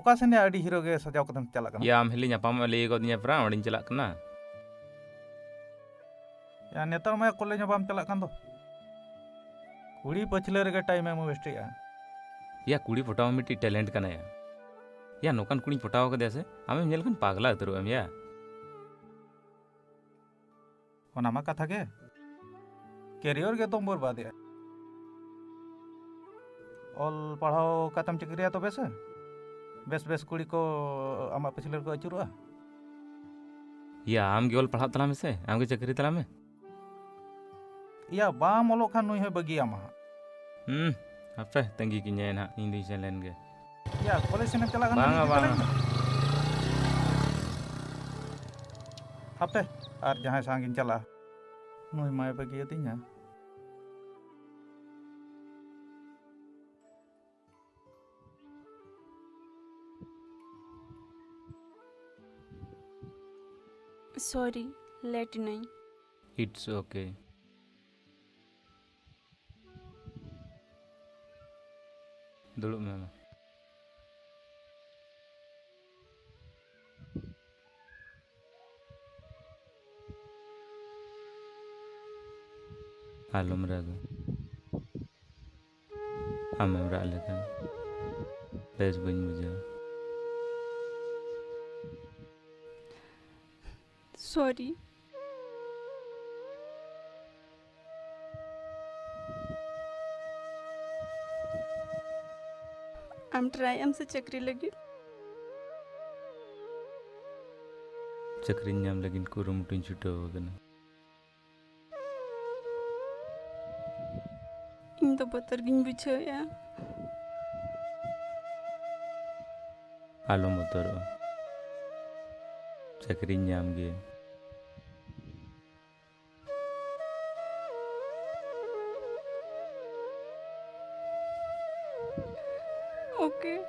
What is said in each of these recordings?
ओका सेने आडी हीरो के सजाव कदम चला कना या आम हिली ᱧᱟᱯᱟᱢ ᱞᱟᱹᱭ ᱜᱚᱫᱤᱧᱟ ᱯᱨᱟ ᱚᱸᱰᱮᱧ ᱪᱟᱞᱟᱜ ᱠᱟᱱᱟ या नेता मैं कॉलेज में बाम चला कन दो कुड़ी पछले रे टाइम में वेस्ट या कुड़ी पटाव मिट्टी टैलेंट कना या नोकान कुड़ी पटाव कदे से आमेम नेल कन पागला उतरो एम या ओना मा कथा के कैरियर के तुम बर्बाद है ऑल पढ़ाओ कतम चिकरिया तो बेस बेस बेस कुड़ी को आमा पिछले को अचुरुआ या आम गेवल पढ़ा तला में से आम के चक्री तला में या बाम ओलो खान नुई है बगी आमा आपे तंगी की ना इन दी चलेन गे या कॉलेज से चला कन बांगा बांगा आपे आर जहां सांगिन चला नुई माय बगी तिया Sorry, late नहीं. इट्स ओके दुड़ुब में आलम रागो आमेम राग लेकिन बेस बन मुझे Sorry. I'm trying से चक्री लगी. चक्री नाम लेकिन कुरुमुटुन छुटो वगना इन तो बतर गिन बुझे या. आलम उतरो चक्री नाम गे Okay.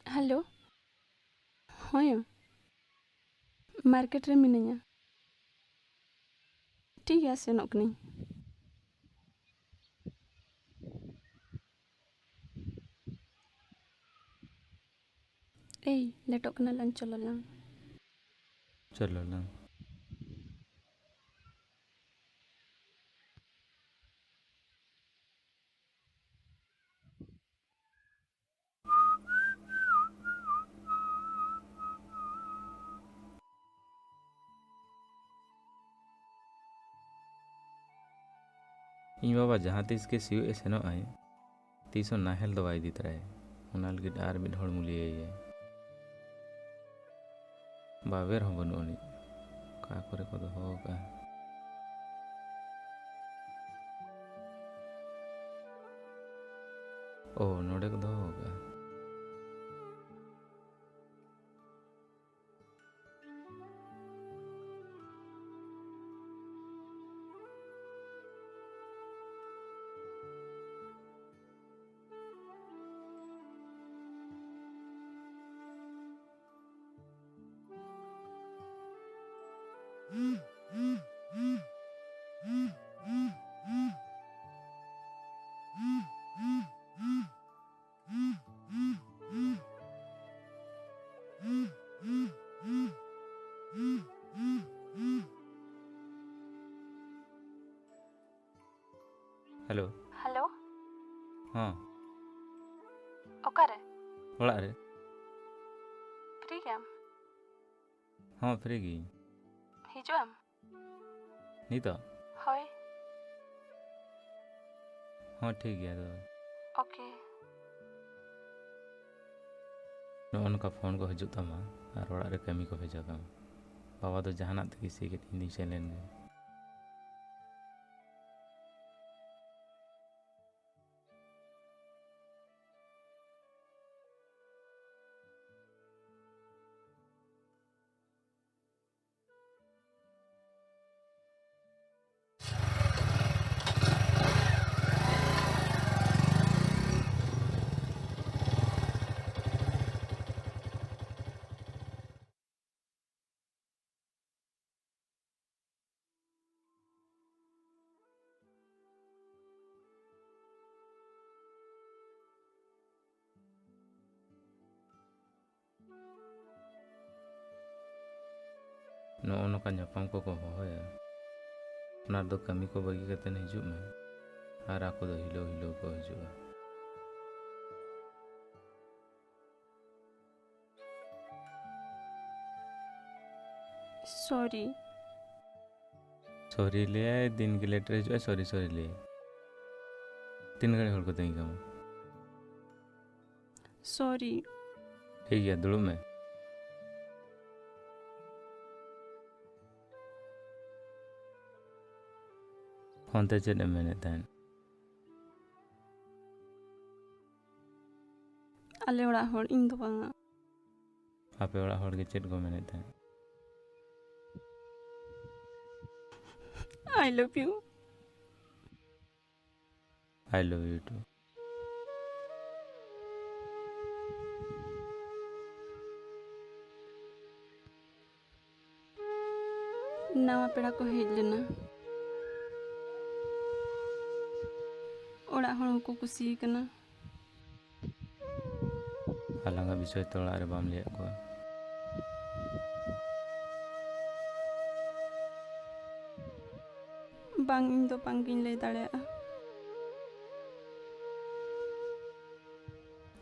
हेलो हाँ मार्केट रे मिनाया ठीक है सेनोक नहीं ए लेटोक ना लंच चलो लंग चलो ना इन बाबा जहाँ तीस के सियो सेनो आए तीसो नाहेल दवाई दी तरह उना लगे आर मिड हड़ मुलिए बाबेर हम बनुनी का करे को दो होगा ओ नोडे को दो होगा हेलो हेलो हाँ ओकारे ओड़ा रे फ्री क्या हाँ फ्री गी हिजो हम नहीं तो होय हाँ ठीक है तो ओके नोनका फोन को हजू तमा और ओड़ा रे कमी को भेजा तमा बाबा तो जहाना तक सी के इन चैलेंज गे ᱱᱚᱜᱼᱚ ᱱᱚᱝᱠᱟ ᱧᱟᱯᱟᱢ ᱠᱚᱠᱚ ᱦᱚᱦᱚᱭᱟ ᱚᱱᱟ ᱫᱚ ᱠᱟᱹᱢᱤ ᱠᱚ ᱵᱟᱹᱜᱤ ᱠᱟᱛᱮ ᱦᱤᱡᱩᱜ ᱢᱮ ᱟᱨ ᱟᱠᱚ ᱫᱚ ᱦᱤᱞᱳ ᱦᱤᱞᱳ ᱠᱚ ᱦᱤᱡᱩᱜᱼᱟ सॉरी सॉरी ले दिन के लेटर हजूआ सॉरी सॉरी ले तीन घड़ी हड़ को तई कम सॉरी ठीक है दुड़ुब में फोन ते चेद एम मेने तहन आले ओड़ा होड़ इन दो बांगा आपे ओड़ा हड़ के चेद को मेने तहन I love you I love you too नवा पेड़ा को हेज लेना ओड़ा होड़ को कुसी कना आलांगा विषय तो ओड़ा रे बाम लिया को बांग इन दो बांगिन ले दाड़ेया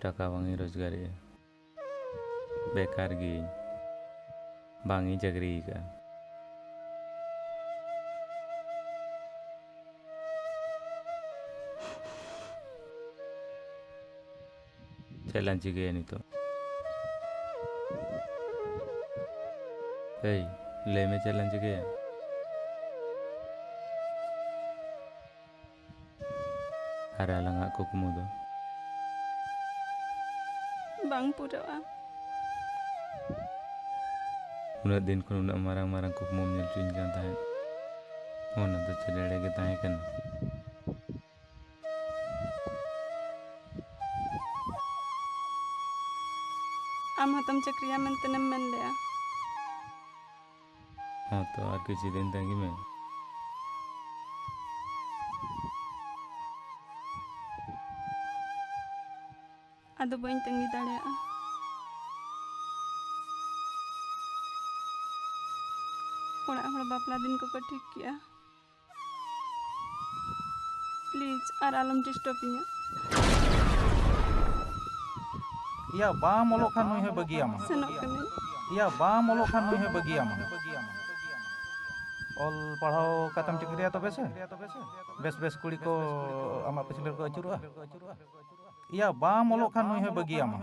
टाका बांगी रोजगारी बेकार गी बांगी चकरी का चलन चिके नहीं तो ले में चलन चिके अरे अलंगा कुकमु दो बांग पुरवा उन्हें दिन को उन्हें मारंग मारंग कुकमु मिल चुन जाता है उन्हें तो चलेड़े के ताहे कन आम हतम चक्रिया मन तने मन लिया हाँ तो और किसी दिन तंगी में आदो बइन तंगी दाड़ेया ओड़ा होड़ बापला दिन को ठीक किया प्लीज आर आलम डिस्टर्ब इया या बाम ओलो खान नुई है बगियामा सेनोक कने या बाम ओलो खान नुई है बगियामा ऑल पढ़ाओ कातम चिकरिया तो बेसे बेस बेस कुड़ी को आमा पिछले को अचुरुआ या बाम ओलो खान नुई है बगियामा